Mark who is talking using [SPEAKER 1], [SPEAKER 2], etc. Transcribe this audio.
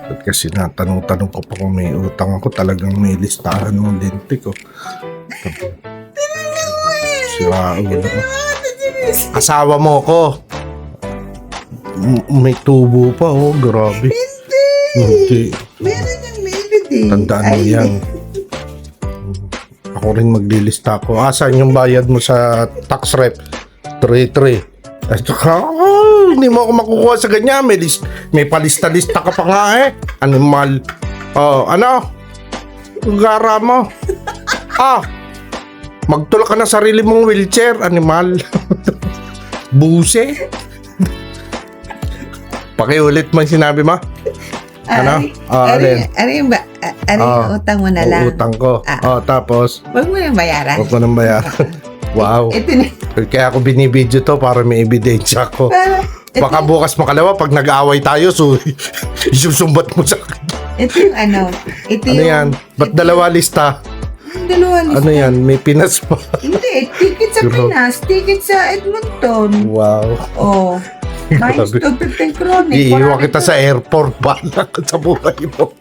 [SPEAKER 1] At kasi natanong-tanong ko pa kung may utang ako, talagang may listahan ng lente ko. Sira ulo ko. Asawa mo ko. May tubo pa, oh, grabe. Hindi.
[SPEAKER 2] Meron yung melody.
[SPEAKER 1] Tandaan mo yan. Ako rin maglilista ko. Asan yung bayad mo sa tax rep? 3-3. At saka, hindi mo ako makukuha sa ganyan. May palista-lista ka pa nga eh. Animal. Oh, ano? Gara mo. Magtulak ka na sarili mong wheelchair. Animal. Buse. Pakiulit mo yung sinabi mo. Ano?
[SPEAKER 2] Ano yung utang mo na lang?
[SPEAKER 1] Utang ko. Tapos,
[SPEAKER 2] Huwag mo yung bayaran.
[SPEAKER 1] huwag ko nang bayaran. Wow.
[SPEAKER 2] Ito na.
[SPEAKER 1] Kaya ako binibidyo to para may ebidensya ko. Baka bukas makalawa pag nag-aaway tayo, so isusumbat mo sa akin.
[SPEAKER 2] Ito yung ano. Ito
[SPEAKER 1] Ano
[SPEAKER 2] yung,
[SPEAKER 1] yan? Ba't dalawa lista?
[SPEAKER 2] Dalawa lista.
[SPEAKER 1] Ano yan? May Pinas pa.
[SPEAKER 2] Hindi. Ticket sa Pinas. Ticket sa Edmonton.
[SPEAKER 1] Wow.
[SPEAKER 2] Oh. Minus
[SPEAKER 1] Grabe.
[SPEAKER 2] 215 chronic.
[SPEAKER 1] Iiwan kita sa airport. Bahala ka sa buhay mo.